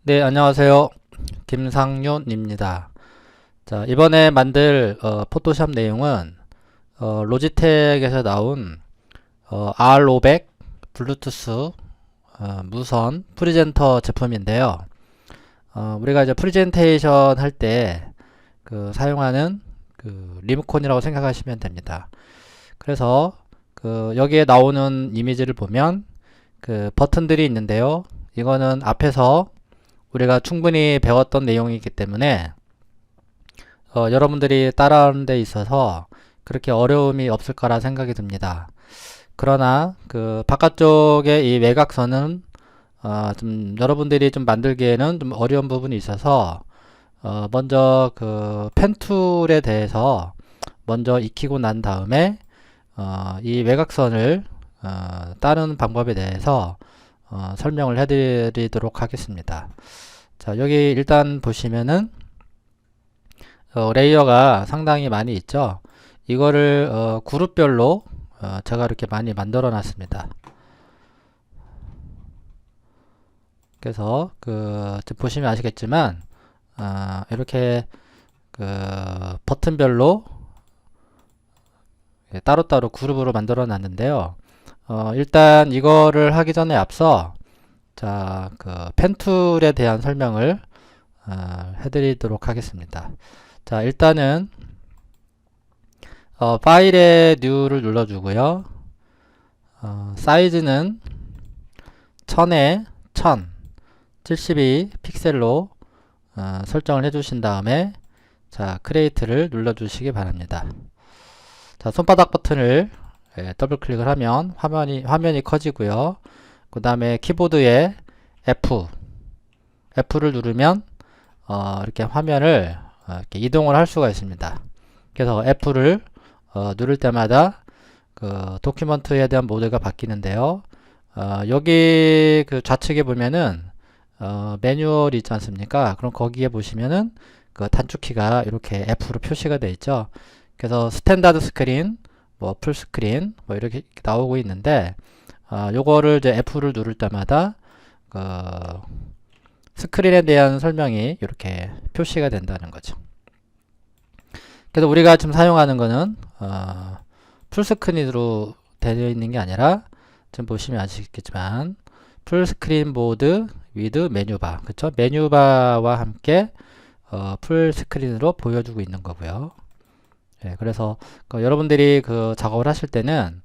네, 안녕하세요. 김상윤입니다. 자, 이번에 만들 포토샵 내용은 로지텍에서 나온 R500 블루투스 무선 프리젠터 제품인데요. 우리가 이제 프리젠테이션 할 때 사용하는 리모컨이라고 생각하시면 됩니다. 그래서 여기에 나오는 이미지를 보면 버튼들이 있는데요. 이거는 앞에서 우리가 충분히 배웠던 내용이기 때문에 여러분들이 따라하는 데 있어서 그렇게 어려움이 없을 거라 생각이 듭니다. 그러나 바깥쪽의 이 외곽선은 좀 여러분들이 좀 만들기에는 좀 어려운 부분이 있어서 먼저 펜 툴에 대해서 먼저 익히고 난 다음에 이 외곽선을 따르는 방법에 대해서 설명을 해드리도록 하겠습니다. 자, 여기 일단 보시면은 레이어가 상당히 많이 있죠. 이거를 그룹별로 제가 이렇게 많이 만들어 놨습니다. 그래서 지금 보시면 아시겠지만 이렇게 버튼별로 따로따로 그룹으로 만들어 놨는데요. 일단 이거를 하기 전에 앞서 자, 펜 툴에 대한 설명을 해드리도록 하겠습니다. 자, 일단은 파일의 New를 눌러주고요. 사이즈는 1000에 1072 픽셀로 설정을 해주신 다음에 자, 크리에이트를 눌러주시기 바랍니다. 자, 손바닥 버튼을 더블 클릭을 하면 화면이 커지고요. 그 다음에 키보드에 F를 누르면 이렇게 화면을 이렇게 이동을 할 수가 있습니다. 그래서 F를 누를 때마다 도큐먼트에 대한 모드가 바뀌는데요. 여기 좌측에 보면은 매뉴얼이 있지 않습니까? 그럼 거기에 보시면은 단축키가 이렇게 F로 표시가 되어 있죠. 그래서 스탠다드 스크린, 뭐 풀 스크린, 뭐 이렇게 나오고 있는데 요거를 이제 F를 누를 때마다 스크린에 대한 설명이 이렇게 표시가 된다는 거죠. 그래서 우리가 지금 사용하는 거는 풀스크린으로 되어 있는 게 아니라 지금 보시면 아시겠지만 풀스크린 모드 위드 메뉴바, 그쵸? 메뉴바와 함께 풀스크린으로 보여주고 있는 거고요. 예, 그래서 여러분들이 작업을 하실 때는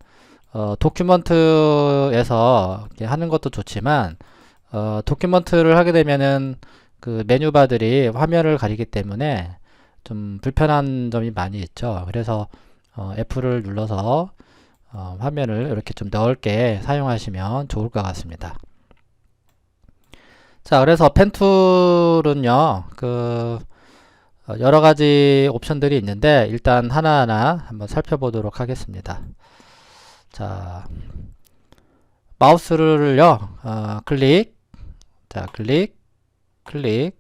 도큐먼트에서 하는 것도 좋지만 도큐먼트를 하게 되면은 메뉴바들이 화면을 가리기 때문에 좀 불편한 점이 많이 있죠. 그래서 F를 눌러서 화면을 이렇게 좀 넓게 사용하시면 좋을 것 같습니다. 자, 그래서 펜 툴은요, 여러 가지 옵션들이 있는데 일단 하나하나 한번 살펴보도록 하겠습니다. 자, 마우스를요, 클릭, 자, 클릭, 클릭,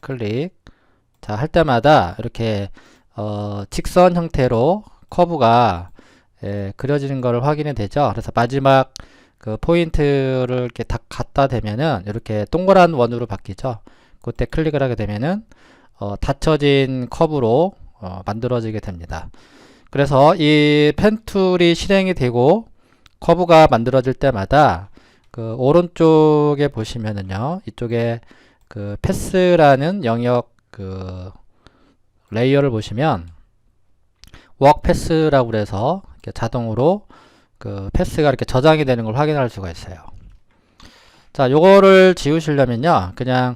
클릭. 자, 할 때마다 이렇게 직선 형태로 커브가 그려지는 것을 확인이 되죠. 그래서 마지막 포인트를 이렇게 딱 갖다 대면은 이렇게 동그란 원으로 바뀌죠. 그때 클릭을 하게 되면은 닫혀진 커브로 만들어지게 됩니다. 그래서 이 펜 툴이 실행이 되고 커브가 만들어질 때마다 오른쪽에 보시면은요, 이쪽에 패스라는 영역 레이어를 보시면 워크 패스라고 그래서 자동으로 패스가 이렇게 저장이 되는 걸 확인할 수가 있어요. 자, 요거를 지우시려면요, 그냥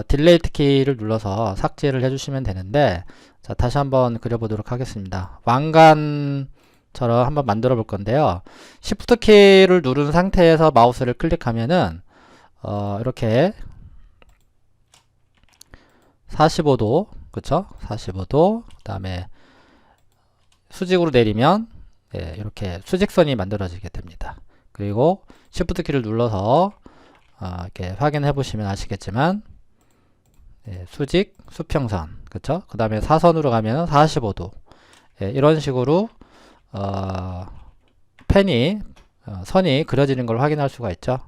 딜레이트 키를 눌러서 삭제를 해주시면 되는데, 자, 다시 한번 그려보도록 하겠습니다. 왕관처럼 한번 만들어 볼 건데요. Shift 키를 누른 상태에서 마우스를 클릭하면은 이렇게 45도, 그쵸? 45도, 그 다음에 수직으로 내리면 이렇게 수직선이 만들어지게 됩니다. 그리고 Shift 키를 눌러서 이렇게 확인해 보시면 아시겠지만 수직, 수평선, 그쵸? 그 다음에 사선으로 가면 45도 이런 식으로 펜이 선이 그려지는 걸 확인할 수가 있죠.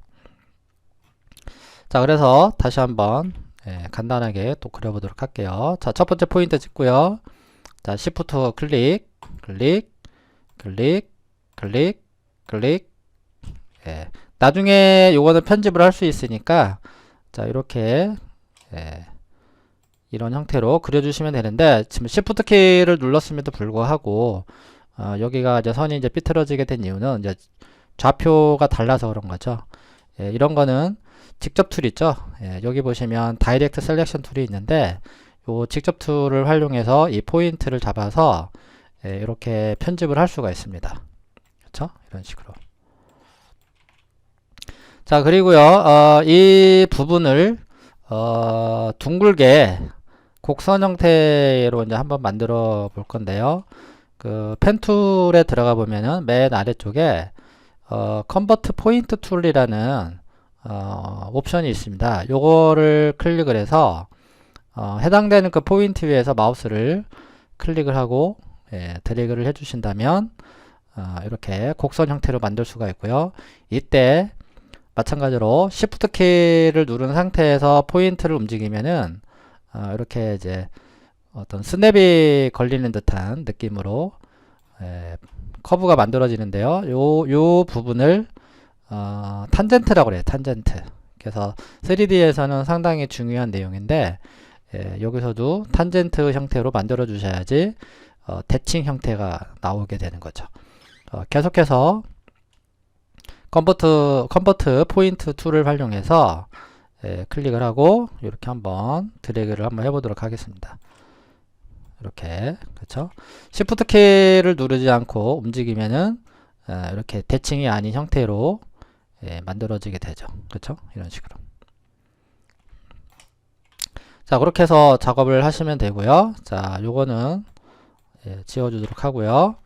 자, 그래서 다시 한번 간단하게 또 그려보도록 할게요. 자, 첫 번째 포인트 찍고요. 자, Shift 클릭, 클릭, 클릭, 클릭, 클릭. 나중에 요거는 편집을 할 수 있으니까 자, 이렇게 이런 형태로 그려주시면 되는데 지금 Shift 키를 눌렀음에도 불구하고 여기가 이제 선이 이제 삐뚤어지게 된 이유는 이제 좌표가 달라서 그런 거죠. 이런 거는 직접 툴 있죠. 여기 보시면 다이렉트 셀렉션 툴이 있는데 요 직접 툴을 활용해서 이 포인트를 잡아서 이렇게 편집을 할 수가 있습니다. 그렇죠? 이런 식으로. 자, 그리고요, 이 부분을 둥글게 곡선 형태로 이제 한번 만들어 볼 건데요. 그 펜 툴에 들어가 보면은 맨 아래쪽에 컨버트 포인트 툴이라는 옵션이 있습니다. 요거를 클릭을 해서 해당되는 그 포인트 위에서 마우스를 클릭을 하고 드래그를 해 주신다면 이렇게 곡선 형태로 만들 수가 있고요. 이때 마찬가지로 Shift 키를 누른 상태에서 포인트를 움직이면은 이렇게 이제 어떤 스냅이 걸리는 듯한 느낌으로 커브가 만들어지는데요. 요 부분을 탄젠트라고 그래요. 탄젠트. 그래서 3D에서는 상당히 중요한 내용인데 여기서도 탄젠트 형태로 만들어 주셔야지 대칭 형태가 나오게 되는 거죠. 계속해서 컨버트 포인트 툴을 활용해서 클릭을 하고 이렇게 한번 드래그를 한번 해보도록 하겠습니다. 이렇게 그렇죠? Shift 키를 누르지 않고 움직이면은 이렇게 대칭이 아닌 형태로 만들어지게 되죠. 그렇죠? 이런 식으로. 자, 그렇게 해서 작업을 하시면 되고요. 자, 요거는 지워주도록 하고요.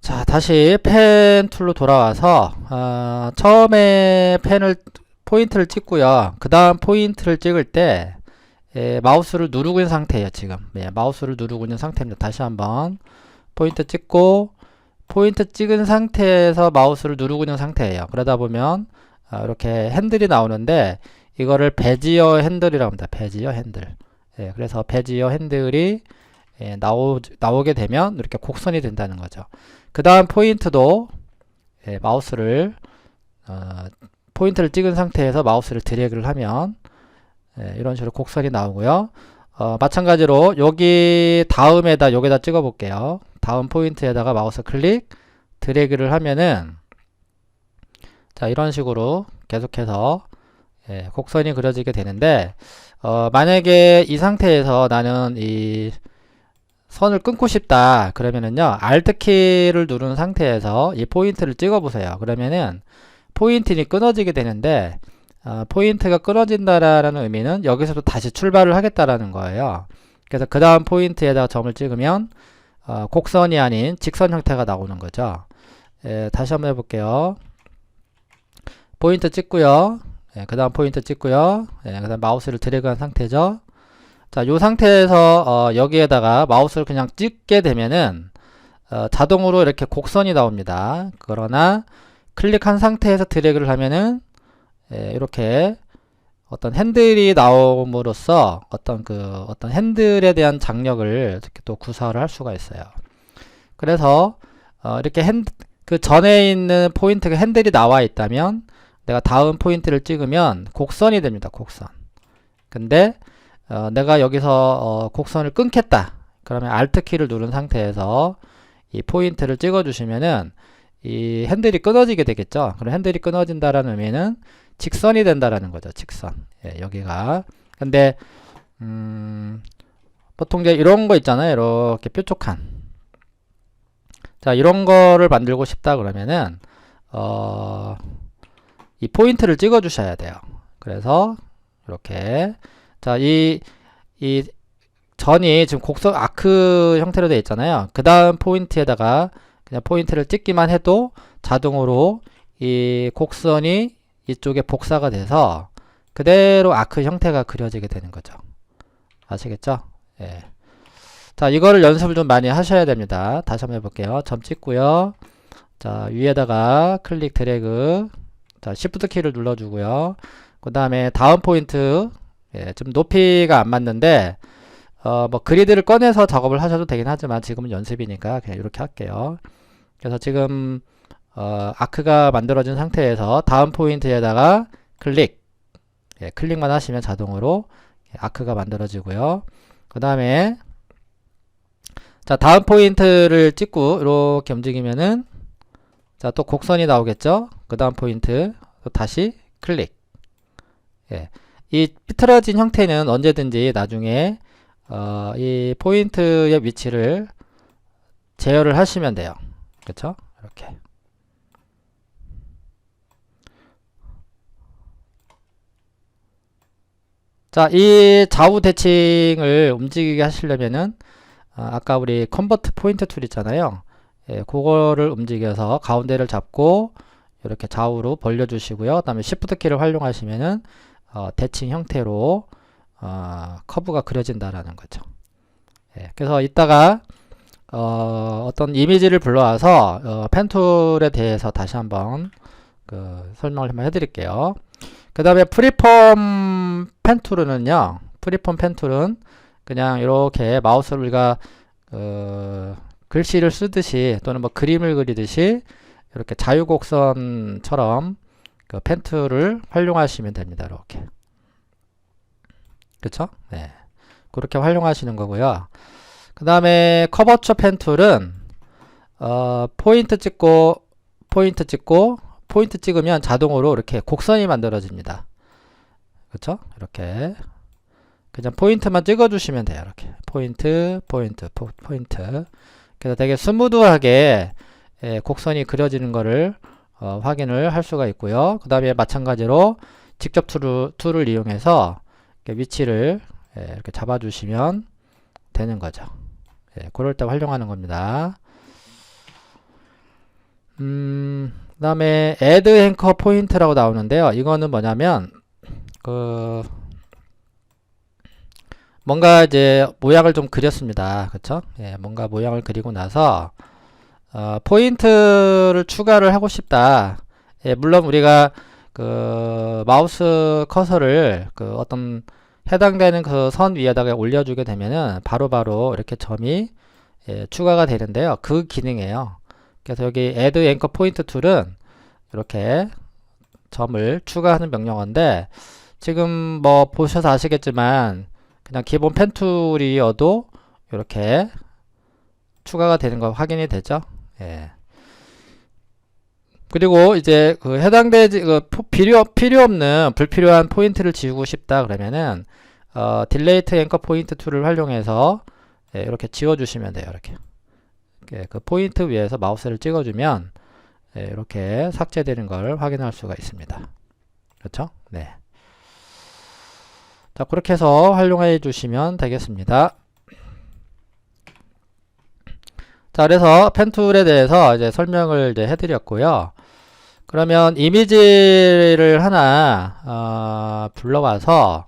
자, 다시 펜 툴로 돌아와서 처음에 포인트를 찍고요. 그 다음 포인트를 찍을 때 마우스를 누르고 있는 상태예요. 지금 마우스를 누르고 있는 상태입니다. 다시 한번 포인트 찍고 포인트 찍은 상태에서 마우스를 누르고 있는 상태예요. 그러다 보면 이렇게 핸들이 나오는데 이거를 베지어 핸들이라고 합니다. 베지어 핸들. 그래서 베지어 핸들이 나오게 되면 이렇게 곡선이 된다는 거죠. 그 다음 포인트도 마우스를 포인트를 찍은 상태에서 마우스를 드래그를 하면 이런 식으로 곡선이 나오고요. 마찬가지로 여기 다음에다 여기다 찍어 볼게요. 다음 포인트에다가 마우스 클릭 드래그를 하면은 자, 이런 식으로 계속해서 곡선이 그려지게 되는데 만약에 이 상태에서 나는 이 선을 끊고 싶다 그러면은요, Alt 키를 누른 상태에서 이 포인트를 찍어 보세요. 그러면은 포인트는 끊어지게 되는데 포인트가 끊어진다라는 의미는 여기서도 다시 출발을 하겠다라는 거예요. 그래서 그 다음 포인트에다가 점을 찍으면 곡선이 아닌 직선 형태가 나오는 거죠. 다시 한번 해볼게요. 포인트 찍고요. 그 다음 포인트 찍고요. 그 다음 마우스를 드래그한 상태죠. 자, 요 상태에서 여기에다가 마우스를 그냥 찍게 되면은 자동으로 이렇게 곡선이 나옵니다. 그러나 클릭한 상태에서 드래그를 하면은 이렇게 어떤 핸들이 나옴으로써 어떤 핸들에 대한 장력을 이렇게 또 구사를 할 수가 있어요. 그래서 이렇게 그 전에 있는 포인트가 핸들이 나와 있다면 내가 다음 포인트를 찍으면 곡선이 됩니다. 곡선. 근데 내가 여기서 곡선을 끊겠다. 그러면 Alt 키를 누른 상태에서 이 포인트를 찍어 주시면은 이 핸들이 끊어지게 되겠죠. 그럼 핸들이 끊어진다라는 의미는 직선이 된다라는 거죠. 직선. 여기가. 근데 보통 이제 이런 거 있잖아요. 이렇게 뾰족한. 자, 이런 거를 만들고 싶다 그러면은 이 포인트를 찍어 주셔야 돼요. 그래서 이렇게 자, 이 전이 지금 곡선 아크 형태로 되어 있잖아요. 그 다음 포인트에다가 그냥 포인트를 찍기만 해도 자동으로 이 곡선이 이쪽에 복사가 돼서 그대로 아크 형태가 그려지게 되는 거죠. 아시겠죠? 예. 자, 이거를 연습을 좀 많이 하셔야 됩니다. 다시 한번 해볼게요. 점 찍고요. 자, 위에다가 클릭 드래그. 자, Shift 키를 눌러주고요. 그 다음에 다운 포인트, 좀 높이가 안 맞는데 뭐 그리드를 꺼내서 작업을 하셔도 되긴 하지만 지금은 연습이니까 그냥 이렇게 할게요. 그래서 지금 아크가 만들어진 상태에서 다운 포인트에다가 클릭만 하시면 자동으로 아크가 만들어지고요. 그 다음에 자, 다운 포인트를 찍고 이렇게 움직이면은 자, 또 곡선이 나오겠죠? 그 다음 포인트 또 다시 클릭. 이 삐뚤어진 형태는 언제든지 나중에 이 포인트의 위치를 제어를 하시면 돼요. 그렇죠? 이렇게. 자, 이 좌우 대칭을 움직이게 하시려면은 아까 우리 컨버트 포인트 툴 있잖아요. 그거를 움직여서 가운데를 잡고 이렇게 좌우로 벌려주시고요. 그 다음에 Shift 키를 활용하시면은 대칭 형태로 커브가 그려진다라는 거죠. 그래서 이따가 어떤 이미지를 불러와서 펜 툴에 대해서 다시 한번 설명을 한번 해드릴게요. 그 다음에 프리폼 펜 툴은요, 프리폼 펜 툴은 그냥 이렇게 마우스를 우리가 글씨를 쓰듯이 또는 뭐 그림을 그리듯이 이렇게 자유곡선처럼 그 펜 툴을 활용하시면 됩니다. 이렇게. 그쵸? 네. 그렇게 활용하시는 거고요. 그 다음에 커버처 펜 툴은 포인트 찍고 포인트 찍으면 자동으로 이렇게 곡선이 만들어집니다. 그쵸? 이렇게 그냥 포인트만 찍어주시면 돼요. 이렇게 포인트. 그래서 되게 스무드하게 곡선이 그려지는 거를 확인을 할 수가 있고요. 그 다음에 마찬가지로 직접 툴을 이용해서 이렇게 위치를 이렇게 잡아주시면 되는 거죠. 그럴 때 활용하는 겁니다. 그 다음에 add anchor point라고 나오는데요. 이거는 뭐냐면 뭔가 이제 모양을 좀 그렸습니다. 그쵸? 뭔가 모양을 그리고 나서 포인트를 추가를 하고 싶다. 물론 우리가 마우스 커서를 어떤 해당되는 그 선 위에다가 올려주게 되면은 바로바로 이렇게 점이 추가가 되는데요. 그 기능이에요. 그래서 여기 add anchor point 툴은 이렇게 점을 추가하는 명령어인데 지금 뭐 보셔서 아시겠지만 그냥 기본 펜 툴이어도 이렇게 추가가 되는 거 확인이 되죠. 그리고 이제 해당되지 필요 없는 불필요한 포인트를 지우고 싶다 그러면은 딜레이트 앵커 포인트 툴을 활용해서 이렇게 지워주시면 돼요. 이렇게 그 포인트 위에서 마우스를 찍어주면 이렇게 삭제되는 걸 확인할 수가 있습니다. 그렇죠? 네. 자, 그렇게 해서 활용해 주시면 되겠습니다. 자, 그래서 펜 툴에 대해서 이제 설명을 이제 해드렸고요. 그러면 이미지를 하나 불러와서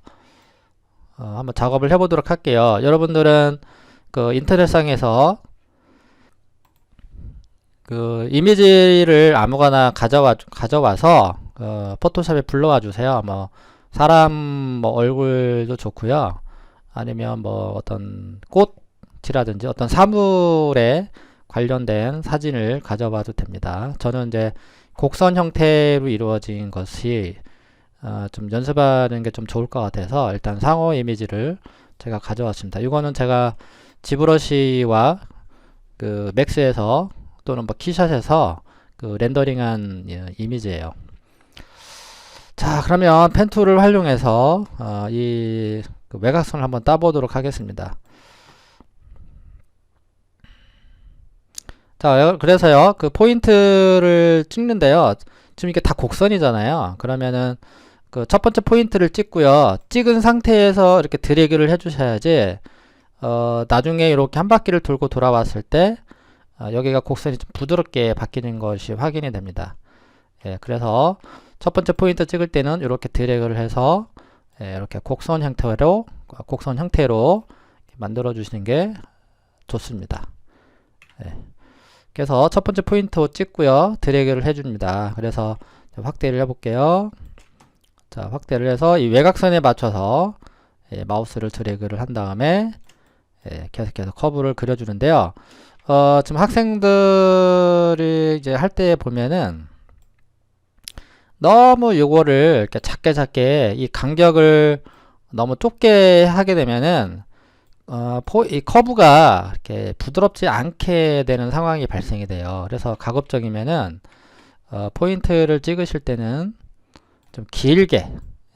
한번 작업을 해보도록 할게요. 여러분들은 인터넷상에서 이미지를 아무거나 가져와서 포토샵에 불러와 주세요. 뭐 사람 뭐 얼굴도 좋고요. 아니면 뭐 어떤 꽃이라든지 어떤 사물에 관련된 사진을 가져와도 됩니다. 저는 이제 곡선 형태로 이루어진 것이 좀 연습하는 게 좀 좋을 것 같아서 일단 상호 이미지를 제가 가져왔습니다. 이거는 제가 지브러시와 맥스에서 또는 뭐 키샷에서 렌더링한 이미지예요. 자, 그러면 펜 툴을 활용해서 이 외곽선을 한번 따보도록 하겠습니다. 자, 그래서요, 포인트를 찍는데요. 지금 이게 다 곡선이잖아요. 그러면은 첫 번째 포인트를 찍고요. 찍은 상태에서 이렇게 드래그를 해주셔야지 나중에 이렇게 한 바퀴를 돌고 돌아왔을 때 여기가 곡선이 좀 부드럽게 바뀌는 것이 확인이 됩니다. 그래서 첫 번째 포인트 찍을 때는 이렇게 드래그를 해서 이렇게 곡선 형태로 만들어 주시는 게 좋습니다. 그래서 첫 번째 포인트 찍고요. 드래그를 해줍니다. 그래서 확대를 해볼게요. 자, 확대를 해서 이 외곽선에 맞춰서 마우스를 드래그를 한 다음에 계속해서 커브를 그려주는데요. 지금 학생들이 이제 할 때 보면은 너무 요거를 이렇게 작게 이 간격을 너무 좁게 하게 되면은 이 커브가 이렇게 부드럽지 않게 되는 상황이 발생이 돼요. 그래서 가급적이면은 포인트를 찍으실 때는 좀 길게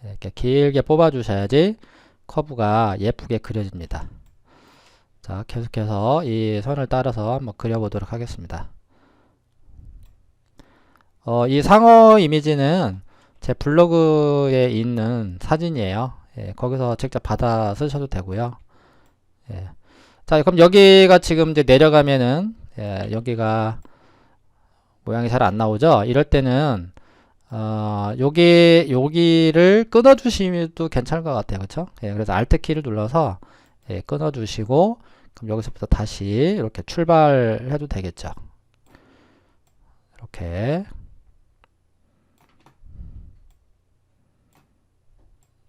이렇게 길게 뽑아 주셔야지 커브가 예쁘게 그려집니다. 자, 계속해서 이 선을 따라서 한번 그려보도록 하겠습니다. 이 상어 이미지는 제 블로그에 있는 사진이에요. 거기서 직접 받아 쓰셔도 되고요. 자, 그럼 여기가 지금 이제 내려가면은 여기가 모양이 잘 안 나오죠? 이럴 때는 여기를 끊어 주시면도 괜찮을 것 같아요. 그쵸? 그래서 Alt 키를 눌러서 끊어 주시고 그럼 여기서부터 다시 이렇게 출발해도 되겠죠. 이렇게.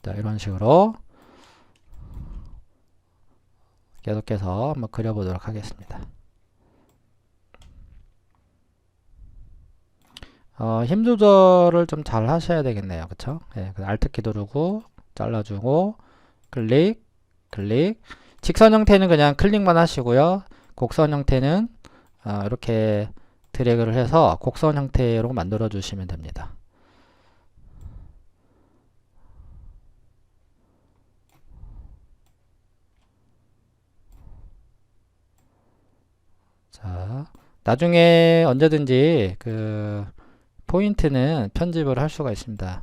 자, 이런 식으로 계속해서 한번 그려보도록 하겠습니다. 힘 조절을 좀 잘 하셔야 되겠네요. 그쵸? 그래서 Alt 키 누르고 잘라주고 클릭, 클릭. 직선 형태는 그냥 클릭만 하시고요. 곡선 형태는 이렇게 드래그를 해서 곡선 형태로 만들어 주시면 됩니다. 자, 나중에 언제든지 그 포인트는 편집을 할 수가 있습니다.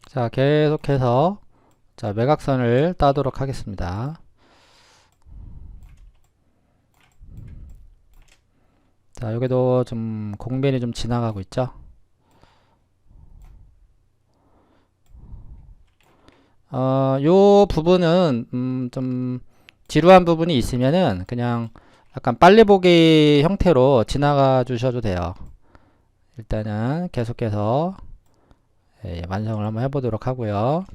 자, 계속해서 자, 외곽선을 따도록 하겠습니다. 자, 여기도 좀 공변이 좀 지나가고 있죠. 요 부분은 좀 지루한 부분이 있으면은 그냥 약간 빨리 보기 형태로 지나가 주셔도 돼요. 일단은 계속해서 완성을 한번 해보도록 하고요.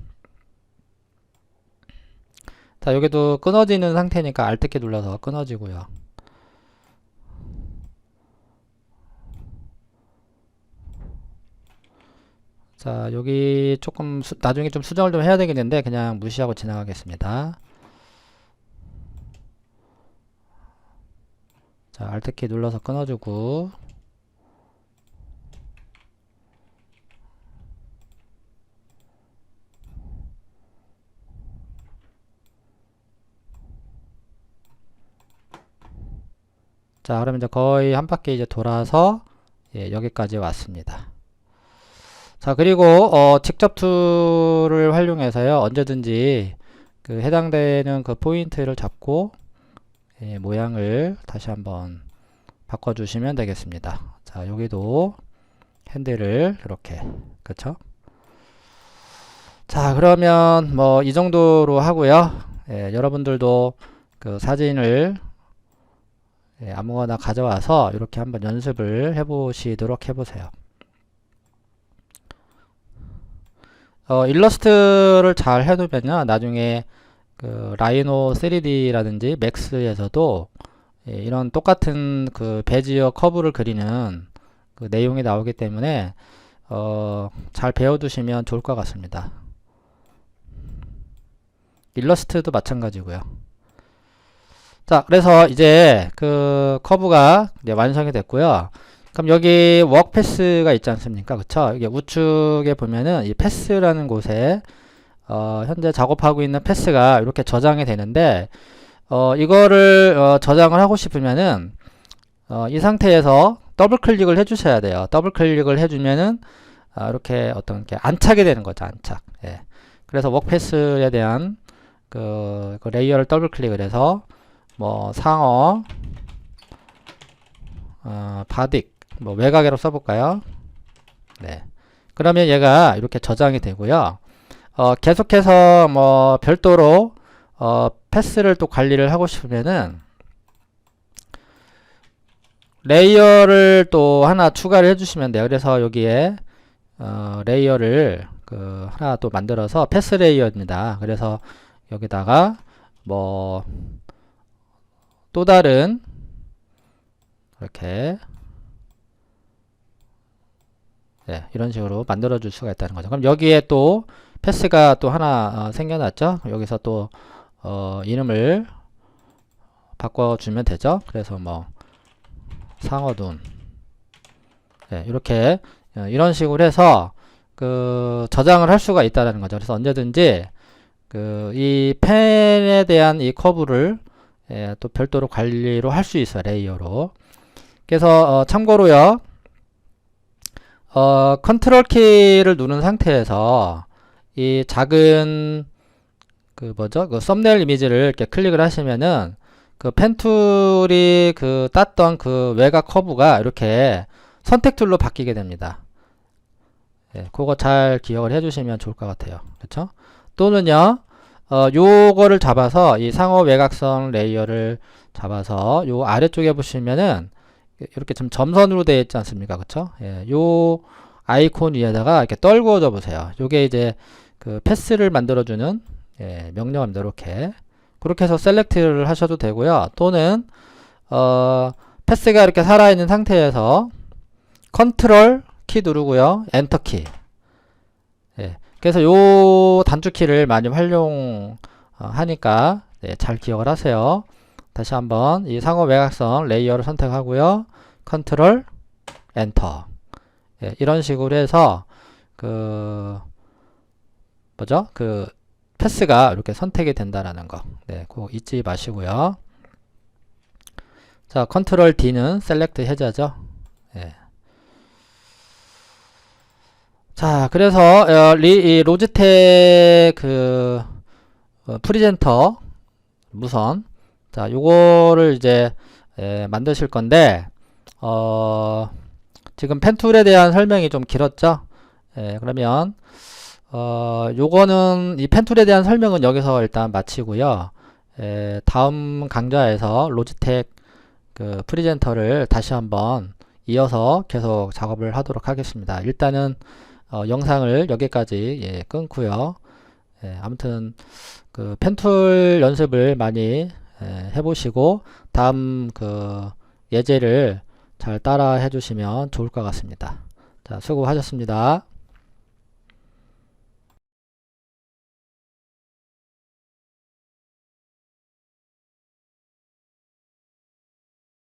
자, 여기도 끊어지는 상태니까 Alt 키 눌러서 끊어지고요. 자, 여기 조금 나중에 좀 수정을 좀 해야 되겠는데 그냥 무시하고 지나가겠습니다. 자, Alt 키 눌러서 끊어주고 자, 그러면 이제 거의 한 바퀴 이제 돌아서 여기까지 왔습니다. 자, 그리고 직접 툴을 활용해서요 언제든지 그 해당되는 그 포인트를 잡고 모양을 다시 한번 바꿔주시면 되겠습니다. 자, 여기도 핸들을 이렇게, 그쵸? 자, 그러면 뭐 이 정도로 하고요. 여러분들도 그 사진을 아무거나 가져와서 이렇게 한번 연습을 해보시도록 해보세요. 일러스트를 잘 해두면요 나중에 그 라이노 3D라든지 맥스에서도 이런 똑같은 그 베지어 커브를 그리는 그 내용이 나오기 때문에 잘 배워두시면 좋을 것 같습니다. 일러스트도 마찬가지고요. 자, 그래서 이제 그 커브가 이제 완성이 됐고요. 그럼 여기 워크 패스가 있지 않습니까? 그쵸? 이게 우측에 보면은 이 패스라는 곳에 현재 작업하고 있는 패스가 이렇게 저장이 되는데 이거를 저장을 하고 싶으면은 이 상태에서 더블 클릭을 해 주셔야 돼요. 더블 클릭을 해주면은 이렇게 어떤 게 안착이 되는 거죠. 안착. 그래서 워크 패스에 대한 그 레이어를 더블 클릭을 해서 뭐 상어 바딕 뭐 외곽으로 써볼까요? 네. 그러면 얘가 이렇게 저장이 되고요. 계속해서 뭐 별도로 패스를 또 관리를 하고 싶으면은 레이어를 또 하나 추가를 해주시면 돼요. 그래서 여기에 레이어를 하나 또 만들어서 패스 레이어입니다. 그래서 여기다가 뭐 또 다른 이렇게 이런 식으로 만들어 줄 수가 있다는 거죠. 그럼 여기에 또 패스가 또 하나 생겨났죠. 여기서 또 이름을 바꿔주면 되죠. 그래서 뭐 상어둔 이렇게 이런 식으로 해서 저장을 할 수가 있다는 거죠. 그래서 언제든지 이 펜에 대한 이 커브를 또 별도로 관리로 할 수 있어요. 레이어로. 그래서 참고로요. 컨트롤 키를 누른 상태에서 이 작은 썸네일 이미지를 이렇게 클릭을 하시면은 펜 툴이 땄던 외곽 커브가 이렇게 선택 툴로 바뀌게 됩니다. 그거 잘 기억을 해주시면 좋을 것 같아요. 그렇죠? 또는요, 요거를 잡아서 이 상호 외곽선 레이어를 잡아서 요 아래쪽에 보시면은 이렇게 좀 점선으로 되어 있지 않습니까? 그쵸? 요 아이콘 위에다가 이렇게 떨구어줘 보세요. 요게 이제 패스를 만들어주는 명령입니다. 이렇게. 그렇게 해서 셀렉트를 하셔도 되고요. 또는 패스가 이렇게 살아있는 상태에서 컨트롤 키 누르고요. 엔터 키. 그래서 요 단축키를 많이 활용하니까 잘 기억을 하세요. 다시 한번 이 상호 외곽선 레이어를 선택하고요. 컨트롤 엔터. 이런 식으로 해서 패스가 이렇게 선택이 된다라는 거. 그거 잊지 마시고요. 자, 컨트롤 D는 셀렉트 해제하죠. 자, 그래서 이 로지텍 프리젠터 무선, 자, 요거를 이제 만드실 건데 지금 펜툴에 대한 설명이 좀 길었죠. 그러면 요거는 이 펜툴에 대한 설명은 여기서 일단 마치고요. 다음 강좌에서 로지텍 프리젠터를 다시 한번 이어서 계속 작업을 하도록 하겠습니다. 일단은 영상을 여기까지 끊고요. 아무튼 펜툴 연습을 많이 해보시고 다음 예제를 잘 따라 해주시면 좋을 것 같습니다. 자, 수고하셨습니다.